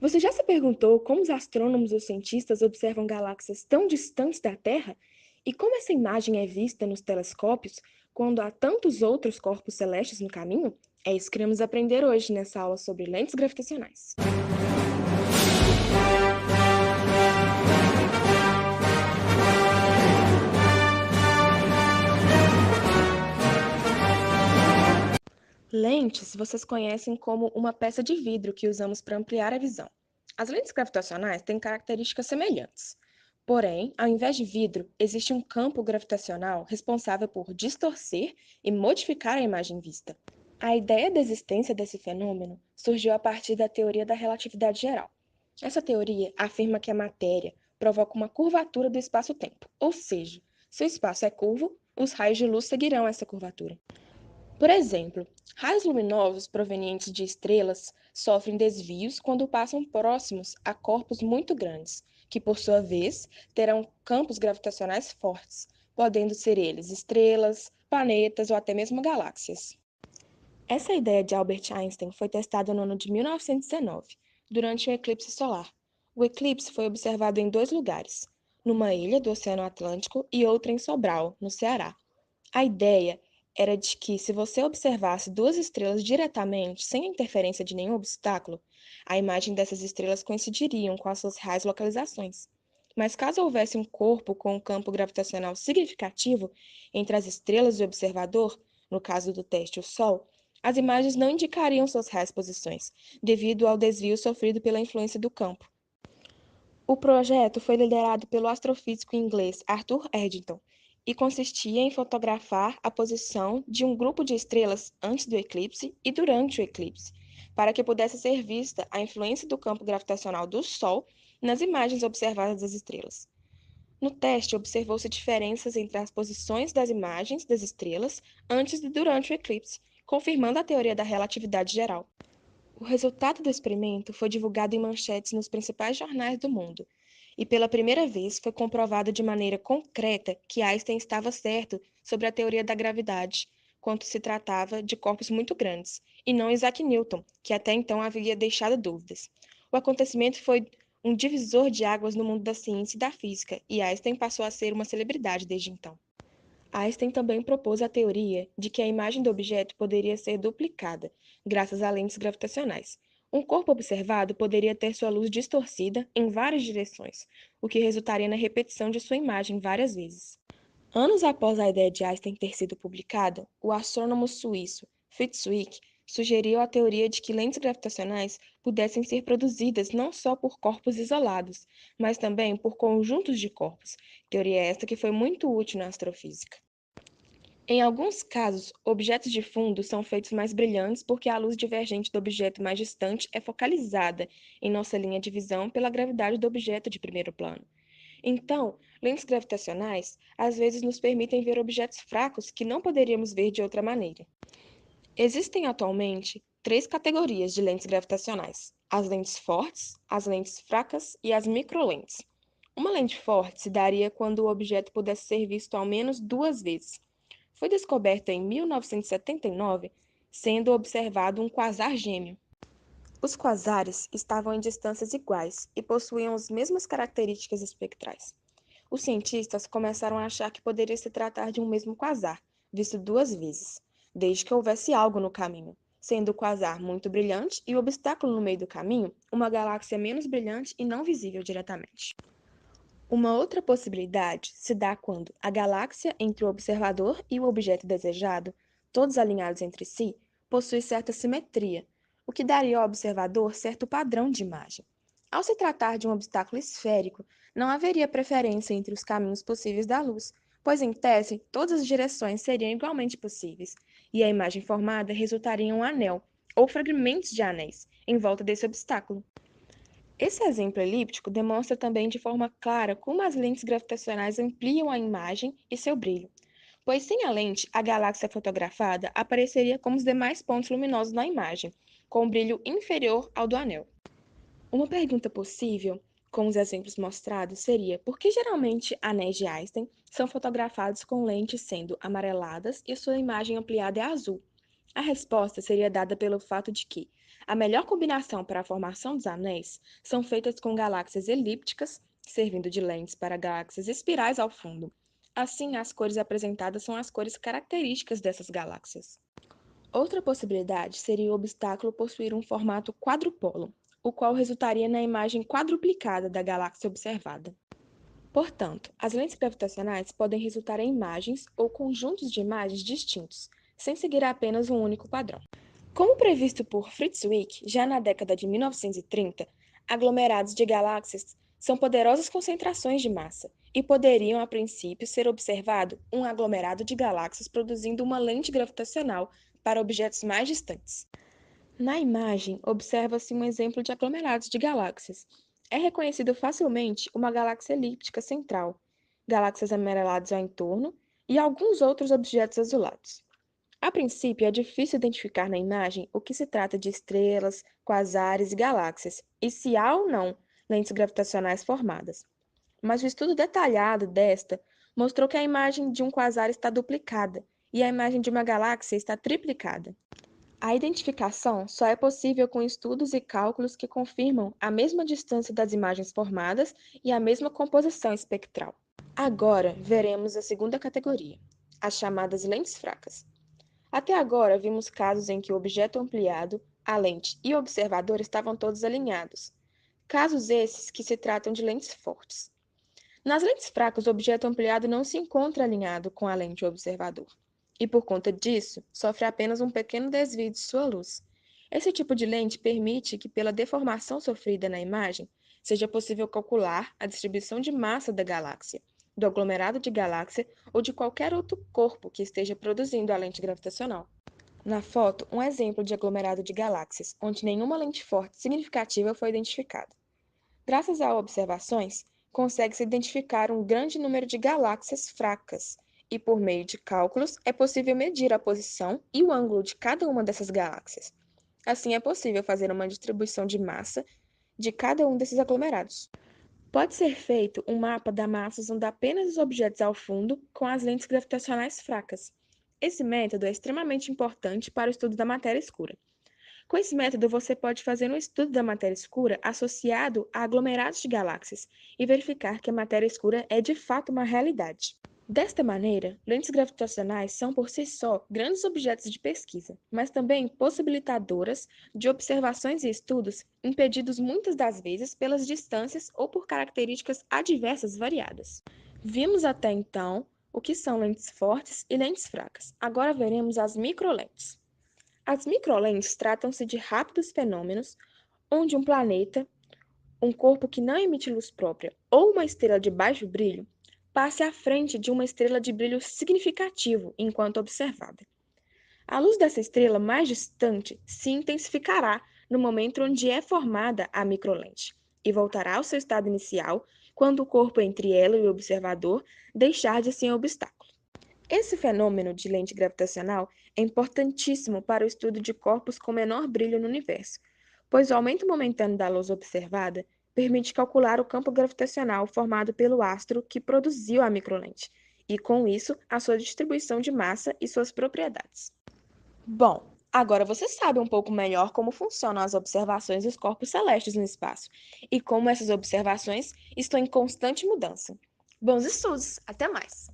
Você já se perguntou como os astrônomos ou cientistas observam galáxias tão distantes da Terra? E como essa imagem é vista nos telescópios quando há tantos outros corpos celestes no caminho? É isso que queremos aprender hoje nessa aula sobre lentes gravitacionais. Lentes vocês conhecem como uma peça de vidro que usamos para ampliar a visão. As lentes gravitacionais têm características semelhantes. Porém, ao invés de vidro, existe um campo gravitacional responsável por distorcer e modificar a imagem vista. A ideia da existência desse fenômeno surgiu a partir da teoria da relatividade geral. Essa teoria afirma que a matéria provoca uma curvatura do espaço-tempo, ou seja, se o espaço é curvo, os raios de luz seguirão essa curvatura. Por exemplo, raios luminosos provenientes de estrelas sofrem desvios quando passam próximos a corpos muito grandes, que, por sua vez, terão campos gravitacionais fortes, podendo ser eles estrelas, planetas ou até mesmo galáxias. Essa ideia de Albert Einstein foi testada no ano de 1919, durante um eclipse solar. O eclipse foi observado em dois lugares, numa ilha do Oceano Atlântico e outra em Sobral, no Ceará. A ideia era de que, se você observasse duas estrelas diretamente, sem a interferência de nenhum obstáculo, a imagem dessas estrelas coincidiriam com as suas reais localizações. Mas caso houvesse um corpo com um campo gravitacional significativo entre as estrelas e o observador, no caso do teste o Sol, as imagens não indicariam suas reais posições, devido ao desvio sofrido pela influência do campo. O projeto foi liderado pelo astrofísico inglês Arthur Eddington e consistia em fotografar a posição de um grupo de estrelas antes do eclipse e durante o eclipse, para que pudesse ser vista a influência do campo gravitacional do Sol nas imagens observadas das estrelas. No teste, observou-se diferenças entre as posições das imagens das estrelas antes e durante o eclipse, confirmando a teoria da relatividade geral. O resultado do experimento foi divulgado em manchetes nos principais jornais do mundo, e pela primeira vez foi comprovado de maneira concreta que Einstein estava certo sobre a teoria da gravidade, quando se tratava de corpos muito grandes, e não Isaac Newton, que até então havia deixado dúvidas. O acontecimento foi um divisor de águas no mundo da ciência e da física, e Einstein passou a ser uma celebridade desde então. Einstein também propôs a teoria de que a imagem do objeto poderia ser duplicada, graças a lentes gravitacionais. Um corpo observado poderia ter sua luz distorcida em várias direções, o que resultaria na repetição de sua imagem várias vezes. Anos após a ideia de Einstein ter sido publicada, o astrônomo suíço Fritz Zwick sugeriu a teoria de que lentes gravitacionais pudessem ser produzidas não só por corpos isolados, mas também por conjuntos de corpos, teoria esta que foi muito útil na astrofísica. Em alguns casos, objetos de fundo são feitos mais brilhantes porque a luz divergente do objeto mais distante é focalizada em nossa linha de visão pela gravidade do objeto de primeiro plano. Então, lentes gravitacionais às vezes nos permitem ver objetos fracos que não poderíamos ver de outra maneira. Existem atualmente três categorias de lentes gravitacionais: as lentes fortes, as lentes fracas e as microlentes. Uma lente forte se daria quando o objeto pudesse ser visto ao menos duas vezes. Foi descoberta em 1979, sendo observado um quasar gêmeo. Os quasares estavam em distâncias iguais e possuíam as mesmas características espectrais. Os cientistas começaram a achar que poderia se tratar de um mesmo quasar, visto duas vezes, desde que houvesse algo no caminho, sendo o quasar muito brilhante e o obstáculo no meio do caminho uma galáxia menos brilhante e não visível diretamente. Uma outra possibilidade se dá quando a galáxia entre o observador e o objeto desejado, todos alinhados entre si, possui certa simetria, o que daria ao observador certo padrão de imagem. Ao se tratar de um obstáculo esférico, não haveria preferência entre os caminhos possíveis da luz, pois, em tese, todas as direções seriam igualmente possíveis, e a imagem formada resultaria em um anel, ou fragmentos de anéis, em volta desse obstáculo. Esse exemplo elíptico demonstra também de forma clara como as lentes gravitacionais ampliam a imagem e seu brilho, pois sem a lente, a galáxia fotografada apareceria como os demais pontos luminosos na imagem, com um brilho inferior ao do anel. Uma pergunta possível, com os exemplos mostrados, seria por que geralmente anéis de Einstein são fotografados com lentes sendo amareladas e sua imagem ampliada é azul? A resposta seria dada pelo fato de que, A melhor combinação para a formação dos anéis são feitas com galáxias elípticas, servindo de lentes para galáxias espirais ao fundo. Assim, as cores apresentadas são as cores características dessas galáxias. Outra possibilidade seria o obstáculo possuir um formato quadrupolo, o qual resultaria na imagem quadruplicada da galáxia observada. Portanto, as lentes gravitacionais podem resultar em imagens ou conjuntos de imagens distintos, sem seguir apenas um único padrão. Como previsto por Fritz Zwick já na década de 1930, aglomerados de galáxias são poderosas concentrações de massa e poderiam, a princípio, ser observado um aglomerado de galáxias produzindo uma lente gravitacional para objetos mais distantes. Na imagem, observa-se um exemplo de aglomerados de galáxias. É reconhecido facilmente uma galáxia elíptica central, galáxias amareladas ao entorno e alguns outros objetos azulados. A princípio, é difícil identificar na imagem o que se trata de estrelas, quasares e galáxias, e se há ou não lentes gravitacionais formadas. Mas o estudo detalhado desta mostrou que a imagem de um quasar está duplicada e a imagem de uma galáxia está triplicada. A identificação só é possível com estudos e cálculos que confirmam a mesma distância das imagens formadas e a mesma composição espectral. Agora, veremos a segunda categoria, as chamadas lentes fracas. Até agora, vimos casos em que o objeto ampliado, a lente e o observador estavam todos alinhados. Casos esses que se tratam de lentes fortes. Nas lentes fracas, o objeto ampliado não se encontra alinhado com a lente e o observador, e por conta disso, sofre apenas um pequeno desvio de sua luz. Esse tipo de lente permite que, pela deformação sofrida na imagem, seja possível calcular a distribuição de massa da galáxia, do aglomerado de galáxia ou de qualquer outro corpo que esteja produzindo a lente gravitacional. Na foto, um exemplo de aglomerado de galáxias, onde nenhuma lente forte significativa foi identificada. Graças a observações, consegue-se identificar um grande número de galáxias fracas, e por meio de cálculos é possível medir a posição e o ângulo de cada uma dessas galáxias. Assim, é possível fazer uma distribuição de massa de cada um desses aglomerados. Pode ser feito um mapa da massa usando apenas os objetos ao fundo com as lentes gravitacionais fracas. Esse método é extremamente importante para o estudo da matéria escura. Com esse método, você pode fazer um estudo da matéria escura associado a aglomerados de galáxias e verificar que a matéria escura é de fato uma realidade. Desta maneira, lentes gravitacionais são por si só grandes objetos de pesquisa, mas também possibilitadoras de observações e estudos impedidos muitas das vezes pelas distâncias ou por características adversas variadas. Vimos até então o que são lentes fortes e lentes fracas. Agora veremos as microlentes. As microlentes tratam-se de rápidos fenômenos onde um planeta, um corpo que não emite luz própria ou uma estrela de baixo brilho passe à frente de uma estrela de brilho significativo enquanto observada. A luz dessa estrela mais distante se intensificará no momento onde é formada a microlente e voltará ao seu estado inicial quando o corpo entre ela e o observador deixar de ser um obstáculo. Esse fenômeno de lente gravitacional é importantíssimo para o estudo de corpos com menor brilho no universo, pois o aumento momentâneo da luz observada permite calcular o campo gravitacional formado pelo astro que produziu a microlente, e com isso, a sua distribuição de massa e suas propriedades. Bom, agora você sabe um pouco melhor como funcionam as observações dos corpos celestes no espaço e como essas observações estão em constante mudança. Bons estudos! Até mais!